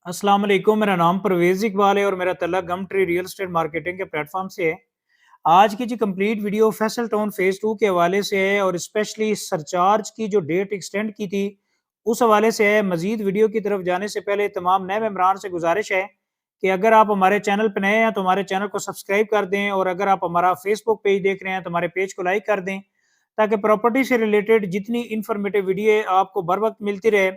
अस्सलाम वालेकुम। मेरा नाम परवेज़ इकबाल है और मेरा तल्लुक गमट्री रियल एस्टेट मार्केटिंग के प्लेटफॉर्म से है। आज की जो complete video Faisal town phase 2 के हवाले से है और स्पेशली सरचार्ज की जो डेट एक्सटेंड की थी, उस हवाले से है। मज़ीद वीडियो की तरफ जाने से पहले तमाम नए मेंबरान से गुज़ारिश है कि अगर आप हमारे चैनल पे नए हैं तो हमारे चैनल को सब्सक्राइब कर दें और अगर आप हमारा फेसबुक पेज देख रहे हैं तो हमारे पेज को लाइक कर दें, ताकि प्रॉपर्टी से रिलेटेड जितनी इन्फॉर्मेटिव वीडियो आपको बर वक़्त मिलती रहे।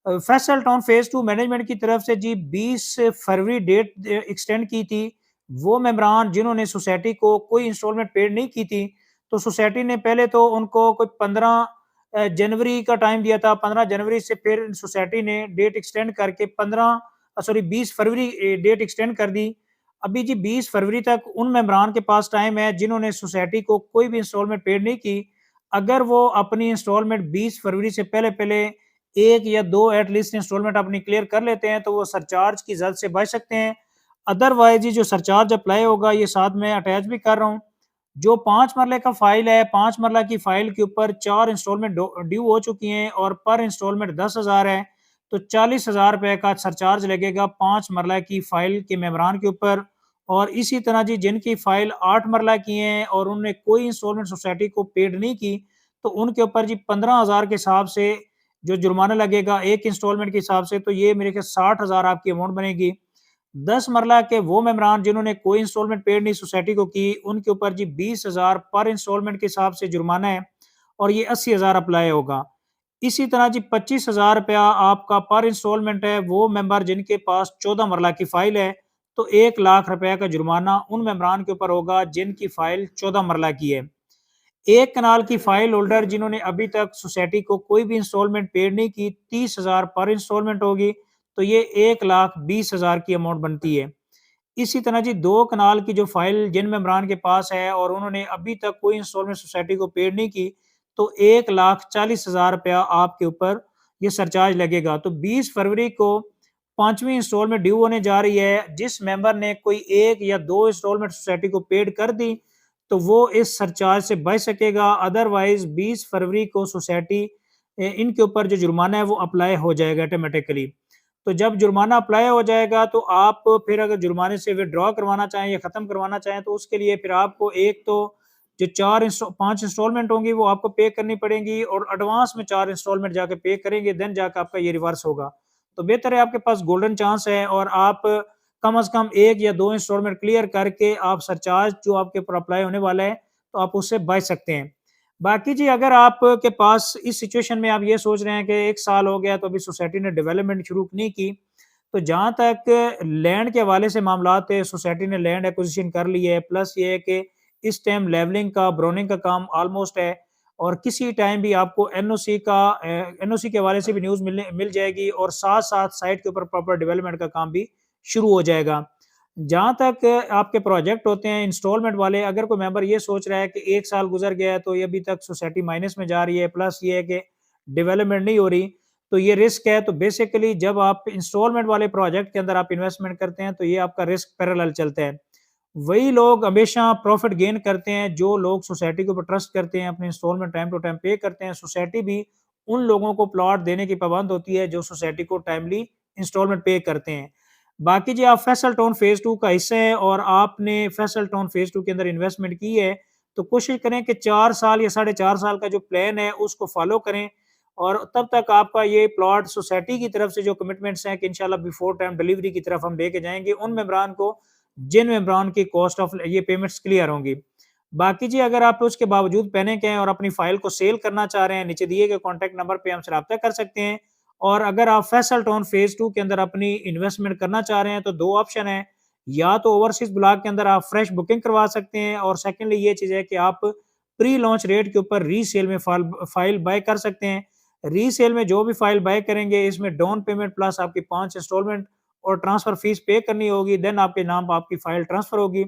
फैसल टाउन फेज़ 2 मैनेजमेंट की तरफ से जी 20 फरवरी डेट एक्सटेंड की थी। वो मेंबरान जिन्होंने सोसाइटी को कोई इंस्टॉलमेंट पेड नहीं की थी, तो सोसाइटी ने पहले तो उनको कोई 15 जनवरी का टाइम दिया था। 15 जनवरी से फिर सोसाइटी ने डेट एक्सटेंड करके 20 फरवरी डेट एक्सटेंड कर दी। अभी जी 20 फरवरी तक उन मेंबरान के पास टाइम है जिन्होंने सोसाइटी को कोई भी इंस्टॉलमेंट पेड नहीं की। अगर वो अपनी इंस्टॉलमेंट 20 फरवरी से पहले-पहले 1 या 2 एटलीस्ट इंस्टॉलमेंट अपनी क्लियर कर लेते हैं, तो वो सरचार्ज की ज़द से बच सकते हैं। अदरवाइज़ ये जो सरचार्ज अप्लाई होगा, ये साथ में अटैच भी कर रहा हूँ। जो 5 मरले का फ़ाइल है, 5 मरला की फ़ाइल के ऊपर 4 इंस्टॉलमेंट ड्यू हो चुकी हैं और पर इंस्टॉलमेंट 10,000 है, तो 40,000 रुपए का सरचार्ज लगेगा 5 मरला की फ़ाइल के मेंबरान के ऊपर। और इसी तरह जी जिनकी फ़ाइल 8 मरला की हैं और उन्होंने कोई इंस्टॉलमेंट सोसाइटी को पेड नहीं की, तो उनके ऊपर जी 15,000 के हिसाब से जो जुर्माना लगेगा एक इंस्टॉलमेंट के हिसाब से, तो ये मेरे ख्याल 60,000 आपकी अमाउंट बनेगी। 10 मरला के वो मेंबरान जिन्होंने कोई इंस्टॉलमेंट पेड नहीं सोसाइटी को की, उनके ऊपर जी 20,000 पर इंस्टॉलमेंट के हिसाब से जुर्माना है और ये 80,000 अप्लाई होगा। इसी तरह जी 25,000 रुपया आपका पर इंस्टॉलमेंट है, वो मेंबर जिनके पास 14 मरला की फ़ाइल है, तो 1 लाख रुपए का जुर्माना उन मेंबरान के ऊपर होगा जिनकी फ़ाइल 14 मरला की है। 1 कनाल की फ़ाइल होल्डर जिन्होंने अभी तक सोसाइटी को कोई भी इंस्टॉलमेंट पेड नहीं की, 30,000 पर इंस्टॉलमेंट होगी, तो ये 1,20,000 की अमाउंट बनती है। इसी तरह जी 2 कनाल की जो फ़ाइल जिन मेंबरान के पास है और उन्होंने अभी तक कोई इंस्टॉलमेंट सोसाइटी को पेड नहीं की, तो 1,40,000 रुपया आपके ऊपर ये सरचार्ज लगेगा। तो 20 फरवरी को 5वीं इंस्टॉलमेंट ड्यू होने जा रही है। जिस मेंबर ने कोई 1 या 2 इंस्टॉलमेंट सोसाइटी को पेड कर दी, तो वो इस सरचार्ज से बच सकेगा। अदरवाइज़ 20 फरवरी को सोसाइटी इनके ऊपर जो जुर्माना है वो अप्लाई हो जाएगा ऑटोमैटिकली। तो जब जुर्माना अप्लाई हो जाएगा, तो आप फिर अगर जुर्माने से विथड्रॉ करवाना चाहें या ख़त्म करवाना चाहें, तो उसके लिए फिर आपको एक तो जो 5 इंस्टॉलमेंट होंगी वो आपको पे करनी पड़ेंगी और एडवांस में 4 इंस्टॉलमेंट जाके पे करेंगे, देन जाके आपका ये रिवर्स होगा। तो बेहतर है, आपके पास गोल्डन चांस है और आप कम से कम 1 या 2 इंस्टॉलमेंट क्लियर करके आप सरचार्ज जो आपके ऊपर अप्लाई होने वाला है, तो आप उससे बच सकते हैं। बाकी जी अगर आपके पास इस सिचुएशन में आप ये सोच रहे हैं कि 1 साल हो गया तो अभी सोसाइटी ने डेवलपमेंट शुरू नहीं की, तो जहाँ तक लैंड के हवाले से मामलात है, सोसाइटी ने लैंड एक्विजिशन कर ली है, प्लस ये है कि इस टाइम लेवलिंग का, ब्रोनिंग का काम ऑलमोस्ट है और किसी टाइम भी आपको एनओसी के हवाले से भी न्यूज़ मिल जाएगी और साथ-साथ साइट के ऊपर प्रॉपर डेवलपमेंट का काम भी शुरू हो जाएगा। जहाँ तक आपके प्रोजेक्ट होते हैं इंस्टॉलमेंट वाले, अगर कोई मेंबर ये सोच रहा है कि 1 साल गुज़र गया है, तो ये अभी तक सोसाइटी माइनस में जा रही है, प्लस ये है कि डेवलपमेंट नहीं हो रही, तो ये रिस्क है। तो बेसिकली जब आप इंस्टॉलमेंट वाले प्रोजेक्ट के अंदर आप इन्वेस्टमेंट करते हैं, तो ये आपका रिस्क पैरेलल चलता है। वही लोग हमेशा प्रॉफिट गेन करते हैं, जो लोग सोसाइटी के ऊपर ट्रस्ट करते हैं, अपने इंस्टॉलमेंट टाइम टू टाइम पे करते हैं। सोसाइटी भी उन लोगों को प्लॉट देने की पाबंद होती है, जो सोसाइटी को टाइमली इंस्टॉलमेंट पे करते हैं। बाकी जी आप फैसल टाउन फेज़ 2 का हिस्सा हैं और आपने फैसल टाउन फेज़ 2 के अंदर इन्वेस्टमेंट की है, तो कोशिश करें कि 4 साल या साढ़े 4 साल का जो प्लान है, उसको फ़ॉलो करें और तब तक आपका ये प्लॉट सोसाइटी की तरफ से जो कमिटमेंट्स हैं कि इंशाल्लाह बिफोर टाइम डिलीवरी की तरफ हम लेके जाएँगे, उन मेंबरान को जिन मेंबरान की कॉस्ट ऑफ ये पेमेंट्स क्लियर होंगी। बाकी जी अगर आप उसके बावजूद पैनिक हैं और अपनी फाइल को सेल करना चाह रहे हैं, नीचे दिए गए कॉन्टैक्ट नंबर पे हमसे राब्ता कर सकते हैं। और अगर आप फैसल टाउन फेज़ 2 के अंदर अपनी इन्वेस्टमेंट करना चाह रहे हैं, तो 2 ऑप्शन हैं। या तो ओवरसीज़ ब्लॉक के अंदर आप फ्रेश बुकिंग करवा सकते हैं और सेकंडली ये चीज़ है कि आप प्री लॉन्च रेट के ऊपर रीसेल में फाइल बाय कर सकते हैं। रीसेल में जो भी फाइल बाय करेंगे, इसमें डाउन पेमेंट प्लस आपकी 5 इंस्टॉलमेंट और ट्रांसफर फीस पे करनी होगी, देन आपके नाम पे आपकी फाइल ट्रांसफर होगी।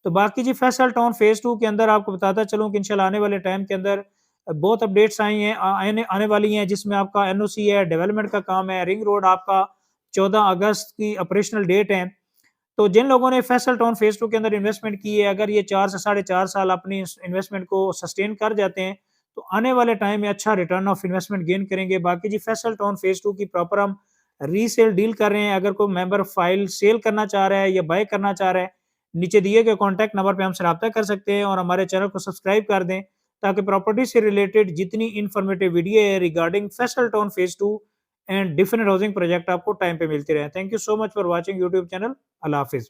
तो बाकी जी फैसल टाउन फेज़ 2 के अंदर आपको बताता चलूँ कि इंशाल्लाह आने वाले टाइम के अंदर बहुत अपडेट्स आई हैं आने आने वाली हैं, जिसमें आपका एनओसी है, डेवलपमेंट का काम है, रिंग रोड आपका 14 अगस्त की ऑपरेशनल डेट है। तो जिन लोगों ने फैसल टाउन फेज़ 2 के अंदर इन्वेस्टमेंट की है, अगर ये 4 से साढ़े 4 साल अपनी इस इन्वेस्टमेंट को सस्टेन कर जाते हैं, तो आने वाले टाइम में अच्छा रिटर्न ऑफ इन्वेस्टमेंट गेन करेंगे। बाकी जी फैसल टाउन फेज़ 2 की प्रॉपर हम रीसेल डील कर रहे हैं, अगर कोई मेंबर फाइल सेल करना चाह रहा है या बाय करना चाह रहा है, नीचे दिए गए कॉन्टैक्ट नंबर पे हमसे राब्ता कर सकते हैं और हमारे चैनल को सब्सक्राइब कर दें, ताकि प्रॉपर्टी से रिलेटेड जितनी इन्फॉर्मेटिव वीडियो है regarding Faisal town phase 2 and different housing project आपको टाइम पे मिलती रहे। Thank you so much for watching YouTube channel. अल्लाह हाफ़िज़।